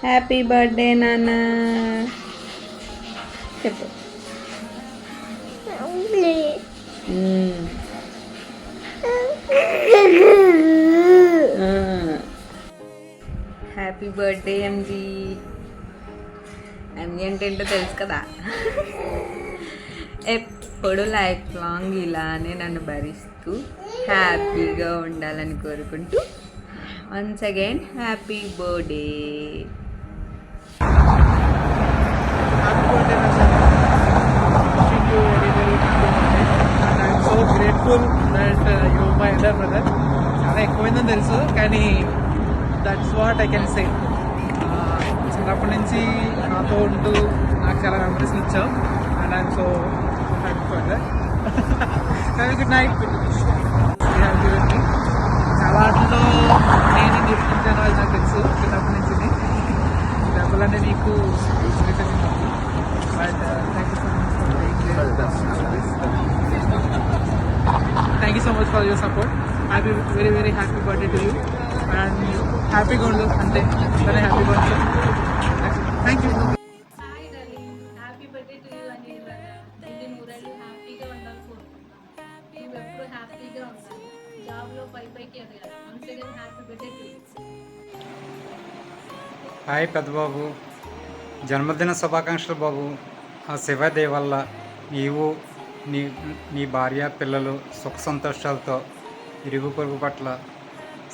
Happy birthday నాన్న చెప్పు. Happy birthday MG. MG అంటే ఏంటో తెలుసు కదా. ఎప్పుడు లైఫ్ లాంగ్ ఇలానే నన్ను భరిస్తూ హ్యాపీగా ఉండాలని కోరుకుంటూ once again happy birthday. So grateful that you my elder brother. చాలా ఎక్కువైందని తెలుసు కానీ that's what I can say. చిన్నప్పటి నుంచి నాతో ఉంటూ నాకు చాలా మెమరీస్ ఇచ్చావు and I'm so happy for that. Good night. చాలా ఆటల్లో నేను నేర్పించాను అది నాకు తెలుసు చిన్నప్పటి నుంచి. డబ్బులంటే నీకు but thank you so much for your support. Happy very very happy birthday to you and హ్యాపీగా ఉండు అంతే. సరే హ్యాపీగా ఉండు. Thank you. Happy birthday to you అని ఇది నూరేళ్ళు హ్యాపీగా ఉండాలి కోరుకుంటున్నాను. నువ్వు ఎప్పుడు హ్యాపీగా ఉండాలి, జాబ్లో పైకి ఎదగాలి. Once again happy birthday to you. Hi పెద్దబాబు, జన్మదిన శుభాకాంక్షలు బాబు. ఆ శివదేవ వల్ల నీవు నీ భార్య పిల్లలు సుఖ సంతోషాలతో ఇరుగు పొరుగు పట్ల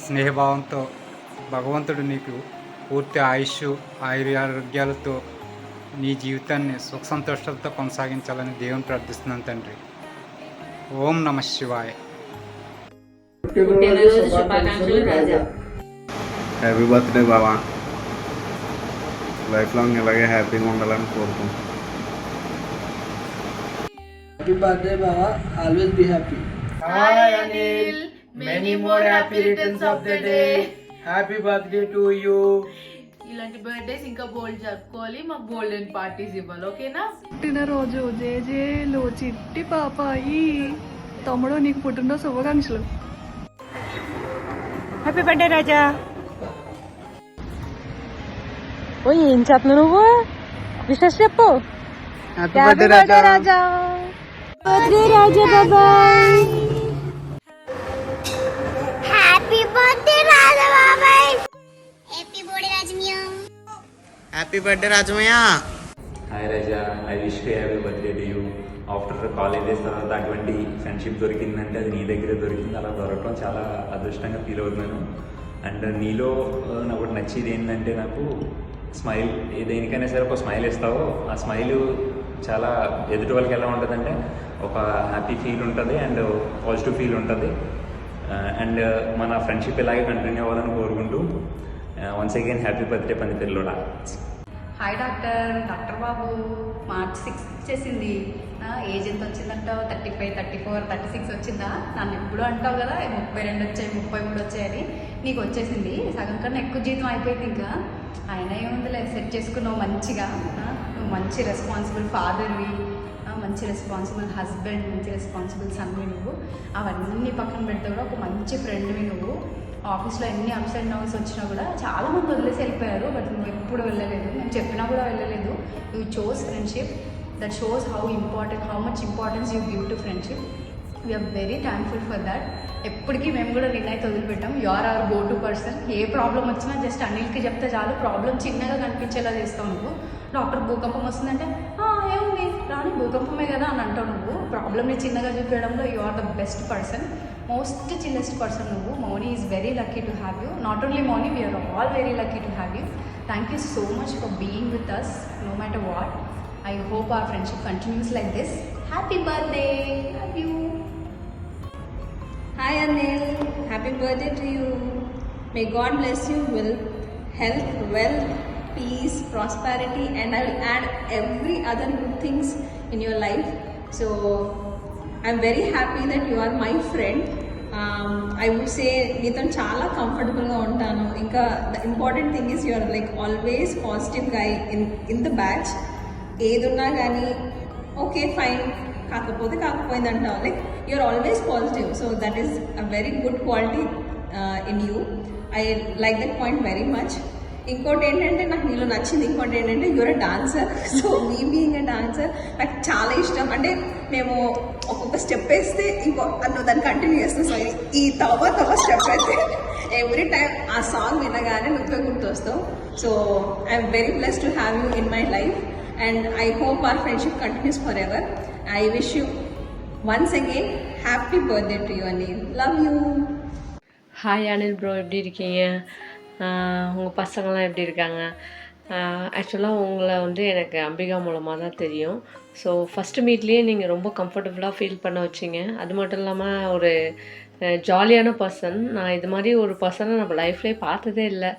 స్నేహభావంతో భగవంతుడు నీకు పూర్తి ఆయుష్ ఆరోగ్యాలతో నీ జీవితాన్ని సుఖ సంతోషాలతో కొనసాగించాలని దేవుని ప్రార్థిస్తున్నాను తండ్రి. ఓం నమ శివాయ. హ్యాపీ బర్త్డే బాబా. లైఫ్ లాంగ్ ఇలాగే హ్యాపీగా ఉండాలని కోరుకుంటున్నాను. Happy birthday Baba. Always be happy. Hi Anil, many more happy returns of the day. Happy birthday to you. ఇలాంటి బర్త్డేస్ ఇంకా బోల్డ్ జరుపుకోవాలి, మాకు గోల్డెన్ పార్టీస్ ఇవ్వాలి, ఓకేనా? పుట్టినరోజు జేజేలు చిట్టి పాపాయి. తమ్ముడు నీకు పుట్టినరోజు శుభాకాంక్షలు. హ్యాపీ బర్త్డే రాజా. ఓ ఏం చేస్తున్నావు నువ్వు? విషెస్ చెప్పు. Happy birthday Raja. Birthday Raja బాబాయ్. హ్యాపీ బర్త్డే రాజా బాబాయ్. Happy birthday Rajamiya. Happy birthday Rajamayya. Hi Raja, I wish you happy birthday to you. After colleges తర్వాత అటువంటి ఫ్రెండ్షిప్ దొరికిందంటే అది నీ దగ్గరే దొరికింది. అలా దొరకడం చాలా అదృష్టంగా ఫీల్ అవుతున్నాను. అండ్ నీలో నాకు ఒకటి నచ్చేది ఏంటంటే నాకు స్మైల్. దేనికైనా సరే ఒక స్మైల్ ఇస్తావు. ఆ స్మైల్ చాలా ఎదుటి వాళ్ళకి ఎలా ఉంటుందంటే ఒక హ్యాపీ ఫీల్ ఉంటుంది అండ్ పాజిటివ్ ఫీల్ ఉంటుంది. అండ్ మన ఫ్రెండ్షిప్ ఇలాగే కంటిన్యూ అవ్వాలని కోరుకుంటూ వన్స్ అగైన్ హ్యాపీ బర్త్డే పంది పిల్లోడా. హాయ్ డాక్టర్ బాబు. మార్చ్ 6 వచ్చేసింది. ఏజ్ ఎంత వచ్చిందంటావు? 35, 34, 36 వచ్చిందా? నన్ను ఎప్పుడు అంటావు కదా 32 వచ్చాయి, 33 వచ్చాయని. నీకు వచ్చేసింది. సగం కన్నా ఎక్కువ జీతం అయిపోయింది. ఇంకా అయినా ఏముందిలే, సెట్ చేసుకున్నావు మంచిగా. నువ్వు మంచి రెస్పాన్సిబుల్ ఫాదర్వి, మంచి రెస్పాన్సిబుల్ హస్బెండ్, మంచి రెస్పాన్సిబుల్ సన్వి నువ్వు. అవన్నీ పక్కన పెడితే కూడా ఒక మంచి ఫ్రెండ్వి నువ్వు. ఆఫీస్లో ఎన్ని అప్స్ అండ్ డౌన్స్ వచ్చినా కూడా చాలామంది వదిలేసి వెళ్ళిపోయారు, బట్ నువ్వు ఎప్పుడు వెళ్ళలేదు. నేను చెప్పినా కూడా వెళ్ళలేదు. You chose friendship. That shows how much importance you give to friendship. We are very thankful for that. ఎప్పటికీ మేము కూడా నిన్నైతే వదిలిపెట్టాం. You are our go to person. ఏ ప్రాబ్లం వచ్చినా జస్ట్ అనిల్కి చెప్తే చాలు, ప్రాబ్లం చిన్నగా కనిపించేలా చేస్తావు నువ్వు. డాక్టర్ భూకంపం వస్తుందంటే ఏముంది రాని భూకంపమే కదా అని అంటావు నువ్వు. ప్రాబ్లమ్ని చిన్నగా చూపించడంలో you are the best person, most chillest person నువ్వు. Mouni is very lucky to have you. Not only Mouni, we are all very lucky to have you. Thank you so much for being with us no matter what. I hope our friendship continues like this. Happy birthday! Love you. Hi Anil, happy birthday to you. May God bless you with health, wealth, peace, prosperity, and I will add every other good things in your life. So I'm very happy that you are my friend. I would say నీతో చాలా కంఫర్టబుల్గా ఉంటాను. ఇంకా the important thing is you are like always positive guy in the batch. ఏదున్నా కానీ okay fine, కాకపోయింది అంటావు. Like you're always positive. So that is a very good quality in you. I like that point very much. ఇంకోటి ఏంటంటే నాకు నీలో నచ్చింది ఇంకోటి ఏంటంటే యూర్ అ డాన్సర్. సో మీ బీయింగ్ అ డాన్సర్ నాకు చాలా ఇష్టం. అంటే మేము ఒక్కొక్క స్టెప్ వేస్తే నువ్వు దాన్ని కంటిన్యూ చేస్తావు. సో ఈ తవ్వ స్టెప్ అయితే ఎవ్రీ టైం ఆ సాంగ్ వినగానే నువ్వే గుర్తొస్తావు. So I'm very blessed to have you in my life and I hope our friendship continues for ever. I wish you once again happy birthday to you Anil. Love you. Hi Anil bro, எப்படி இருக்கீங்க? உங்கள் பசங்களாம் எப்படி இருக்காங்க? ஆக்சுவலாக உங்களை வந்து எனக்கு அம்பிகா மூலமாக தான் தெரியும். ஸோ ஃபஸ்ட்டு மீட்லேயே நீங்கள் ரொம்ப கம்ஃபர்டபுளாக ஃபீல் பண்ண வச்சிங்க. அது மட்டும் இல்லாமல் ஒரு ஜாலியான பர்சன். நான் இது மாதிரி ஒரு பர்சனை நம்ம லைஃப்லேயே பார்த்ததே இல்லை.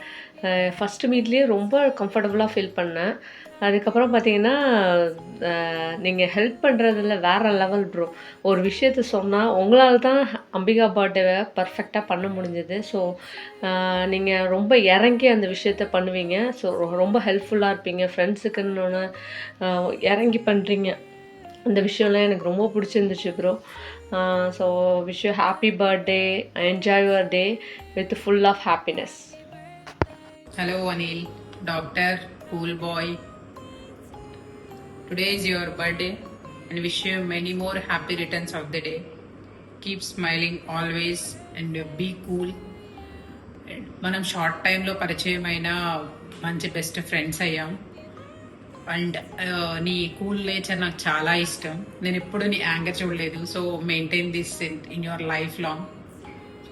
ஃபஸ்ட்டு மீட்லேயே ரொம்ப கம்ஃபர்டபுளாக ஃபீல் பண்ணேன். அதுக்கப்புறம் பார்த்தீங்கன்னா நீங்கள் ஹெல்ப் பண்ணுறதுல வேறு லெவல் ப்ரோ. ஒரு விஷயத்த சொன்னால் உங்களால் தான் அம்பிகா பர்த்டேவை பர்ஃபெக்டாக பண்ண முடிஞ்சது. ஸோ நீங்கள் ரொம்ப இறங்கி அந்த விஷயத்த பண்ணுவீங்க. ஸோ ரொம்ப ஹெல்ப்ஃபுல்லாக இருப்பீங்க ஃப்ரெண்ட்ஸுக்குன்னு இறங்கி பண்ணுறீங்க. அந்த விஷயம்லாம் எனக்கு ரொம்ப பிடிச்சிருந்துச்சு bro. So wish you happy birthday. Enjoy your day with full of happiness. Hello Anil, doctor, cool boy. Today is your birthday and wish you many more happy returns of the day. Keep smiling always and be cool. మనం short టైంలో పరిచయం అయిన మంచి best friends అయ్యాం. And నీ cool nature నాకు చాలా ఇష్టం. నేను ఎప్పుడు నీ యాంగర్ చూడలేదు. So maintain this in your life long.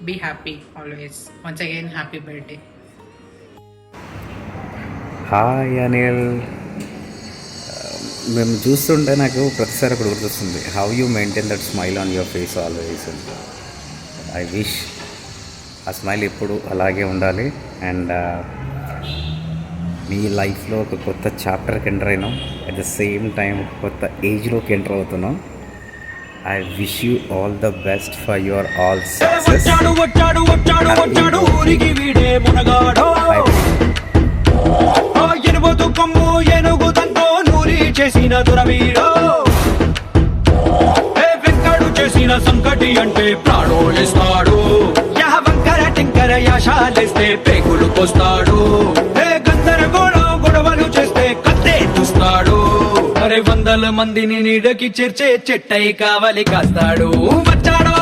Be happy always. Once again happy birthday. Hi Anil, మేము చూస్తుంటే నాకు ప్రతిసారి ఒకటి గుర్తొస్తుంది. How you maintain that smile on your face always. I wish ఆ స్మైల్ ఎప్పుడు అలాగే ఉండాలి. అండ్ మీ లైఫ్లో ఒక కొత్త చాప్టర్కి ఎంటర్ అయినాం. అట్ ద సేమ్ టైం కొత్త ఏజ్లోకి ఎంటర్ అవుతున్నాం. I wish you all the best for your all success. ఎనుబోతు కొమ్ము ఏనుగు తంతో నూరి చేసిన దురవీరో, వెంకడు చేసిన సంకటి అంటే ప్రాణో ఇస్తాడు. వంకర టింకర యాశాలేస్తే పేగులు కోస్తాడు. గందరగోళం గొడవలు చేస్తే కత్తే చూస్తాడు. అరే వందల మందిని నీడకి చేర్చే చెట్టై కావలి కాస్తాడు. వచ్చాడో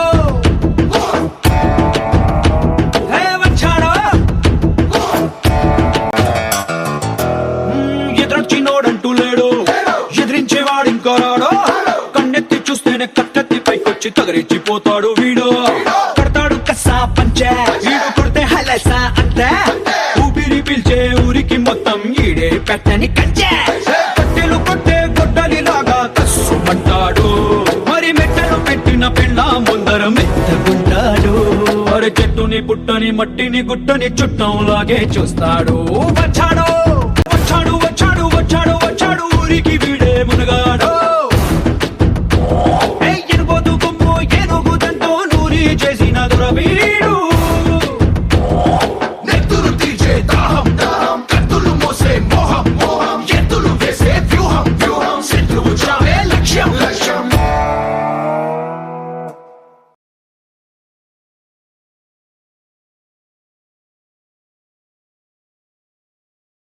ఎదురొచ్చినోడంటూ లేడు, ఎదిరించేవాడు ఇంకో రాడు. కన్నెత్తి చూస్తేనే కట్టెత్తి పైకొచ్చి తగరిచ్చిపోతాడు వీడు. కొడతాడు కసా పంచే, వీడు కొడితే హలసా అంతే. ఊపిరి పీల్చే ఊరికి మొత్తం ఈడే పెట్టని కంచే. కట్టెలు కొట్టే గొడ్డలి లాగా కస్సుమంటాడు. మరి మెట్టలు పెట్టిన పెళ్ళ ముందర మెత్తగుంటాడు. మరి చెట్టుని పుట్టని మట్టిని గుట్టని చుట్టంలాగే చూస్తాడు. వచ్చాడు వచ్చాడు వచ్చాడు వచ్చాడు వచ్చాడు ఊరికి వీడే మునగాడు.